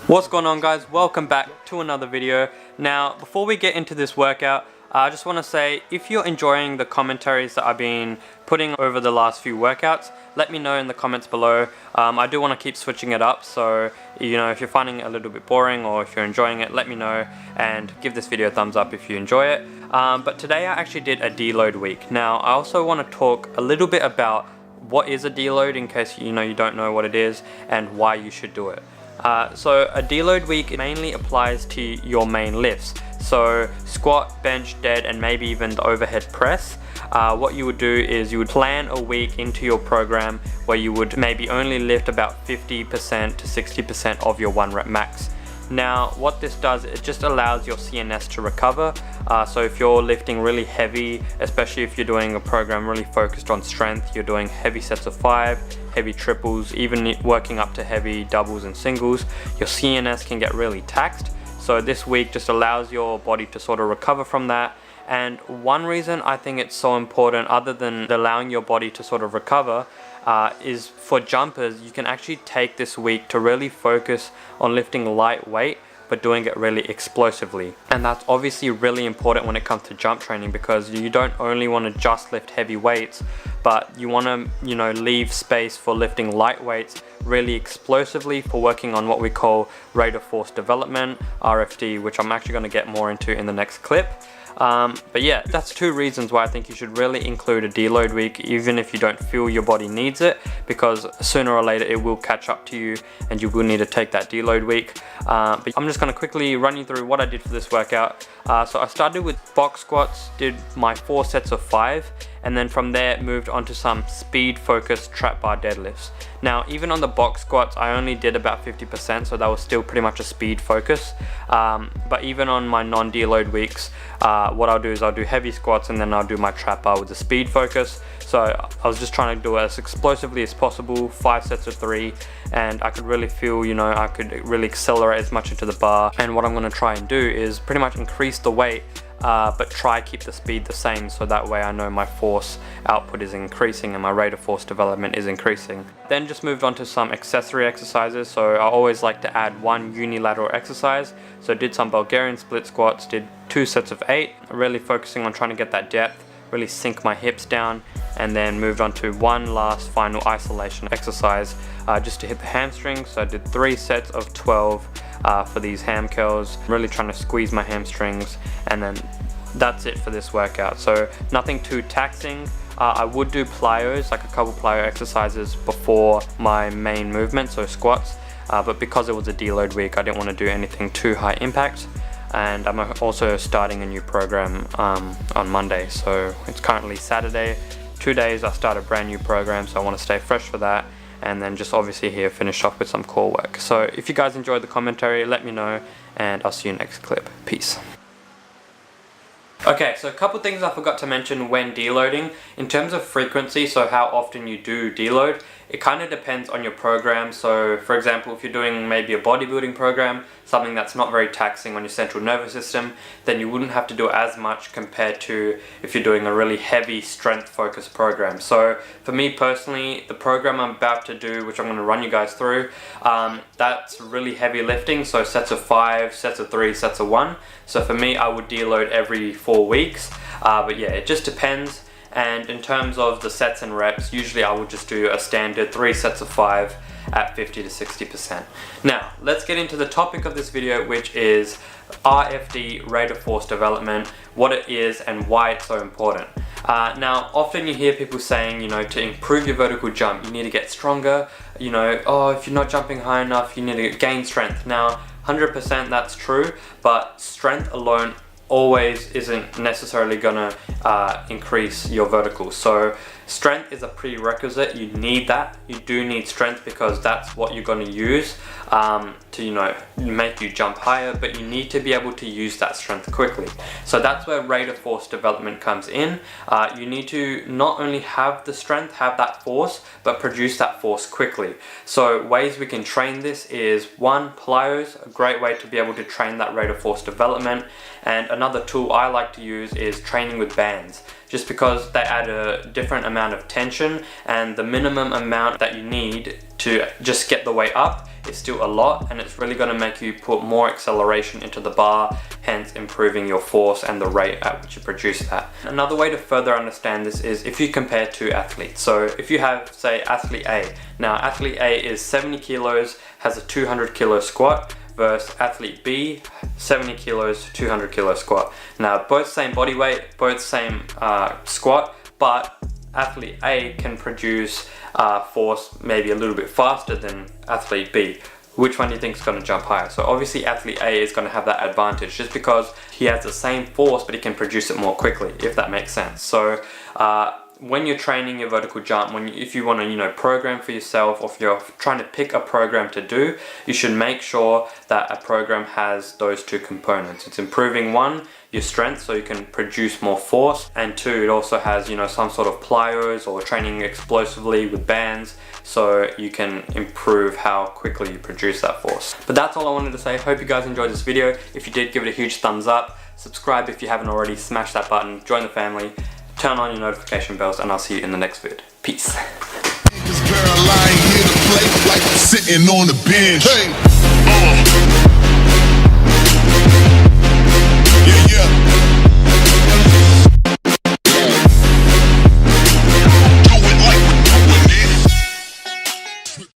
What's going on, guys? Welcome back to another video. Now, before we get into this workout, I just want to say, if you're enjoying the commentaries that I've been putting over the last few workouts, let me know in the comments below. I do want to keep switching it up, so if you're finding it a little bit boring or if you're enjoying it, let me know and give this video a thumbs up if you enjoy it. But today I actually did a deload week. Now, I also want to talk a little bit about what is a deload in case you don't know what it is and why you should do it. So a deload week mainly applies to your main lifts, so squat, bench, dead, and maybe even the overhead press. What you would do is you would plan a week into your program where you would maybe only lift about 50% to 60% of your 1 rep max. Now, what this does, it just allows your CNS to recover. So if you're lifting really heavy, especially if you're doing a program really focused on strength, you're doing heavy sets of 5, heavy triples, even working up to heavy doubles and singles, your CNS can get really taxed. So this week just allows your body to sort of recover from that. And one reason I think it's so important, other than allowing your body to sort of recover, is for jumpers. You can actually take this week to really focus on lifting lightweight but doing it really explosively. And that's obviously really important when it comes to jump training, because you don't only want to just lift heavy weights, but you want to leave space for lifting light weights really explosively, for working on what we call rate of force development, RFD, which I'm actually going to get more into in the next clip. But yeah, that's 2 reasons why I think you should really include a deload week, even if you don't feel your body needs it, because sooner or later it will catch up to you and you will need to take that deload week. But I'm just going to quickly run you through what I did for this workout. So I started with box squats, did my 4 sets of 5, and then from there moved on to some speed focused trap bar deadlifts. Now, even on the box squats, I only did about 50%, so that was still pretty much a speed focus. But even on my non-deload weeks, what I'll do is I'll do heavy squats and then I'll do my trap bar with the speed focus. So I was just trying to do it as explosively as possible, 5 sets of 3, and I could really feel, I could really accelerate as much into the bar. And what I'm going to try and do is pretty much increase the weight, but try keep the speed the same, so that way I know my force output is increasing and my rate of force development is increasing. Then just moved on to some accessory exercises. So I always like to add 1 unilateral exercise. So did some Bulgarian split squats, did 2 sets of 8, really focusing on trying to get that depth, really sink my hips down, and then moved on to 1 last final isolation exercise just to hit the hamstrings. So I did 3 sets of 12 for these ham curls, really trying to squeeze my hamstrings, and then that's it for this workout. So nothing too taxing. I would do plyos, like a couple plyo exercises before my main movement, so squats, but because it was a deload week, I didn't want to do anything too high impact. And I'm also starting a new program on Monday, so it's currently Saturday. 2 days I start a brand new program, so I want to stay fresh for that, and then just obviously here finish off with some core work. So if you guys enjoyed the commentary, let me know, and I'll see you next clip. Peace. Okay, so a couple things I forgot to mention when deloading. In terms of frequency, so how often you do deload, it kind of depends on your program. So for example, if you're doing maybe a bodybuilding program, something that's not very taxing on your central nervous system, then you wouldn't have to do as much compared to if you're doing a really heavy strength focused program. So for me personally, the program I'm about to do, which I'm going to run you guys through, that's really heavy lifting, so sets of 5, sets of 3, sets of 1. So for me, I would deload every 4 weeks, but yeah, it just depends. And in terms of the sets and reps, usually I would just do a standard 3 sets of 5 at 50 to 60%. Now, let's get into the topic of this video, which is RFD, rate of force development, what it is and why it's so important. Now, often you hear people saying, to improve your vertical jump, you need to get stronger. Oh, if you're not jumping high enough, you need to gain strength. Now, 100% that's true, but strength alone always isn't necessarily gonna increase your vertical. So strength is a prerequisite. You need that. You do need strength, because that's what you're gonna use to make you jump higher, but you need to be able to use that strength quickly. So that's where rate of force development comes in. You need to not only have the strength, have that force, but produce that force quickly. So ways we can train this is 1, plyos, a great way to be able to train that rate of force development. And another tool I like to use is training with bands, just because they add a different amount amount of tension, and the minimum amount that you need to just get the weight up is still a lot, and it's really going to make you put more acceleration into the bar, hence improving your force and the rate at which you produce that. Another way to further understand this is if you compare two athletes. So if you have, say, athlete A. Now athlete A is 70 kilos, has a 200 kilo squat, versus athlete B, 70 kilos, 200 kilo squat. Now both same body weight, both same squat, but athlete A can produce force maybe a little bit faster than athlete B. Which one do you think is going to jump higher? So obviously athlete A is going to have that advantage just because he has the same force but he can produce it more quickly, if that makes sense. So when you're training your vertical jump, if you want to program for yourself, or if you're trying to pick a program to do, you should make sure that a program has those two components. It's improving, one, your strength so you can produce more force, and two, it also has some sort of plyos or training explosively with bands so you can improve how quickly you produce that force. But that's all I wanted to say. Hope you guys enjoyed this video. If you did, give it a huge thumbs up, subscribe if you haven't already, smash that button, join the family, turn on your notification bells, and I'll see you in the next vid. Peace. Sitting on the bench. Hey.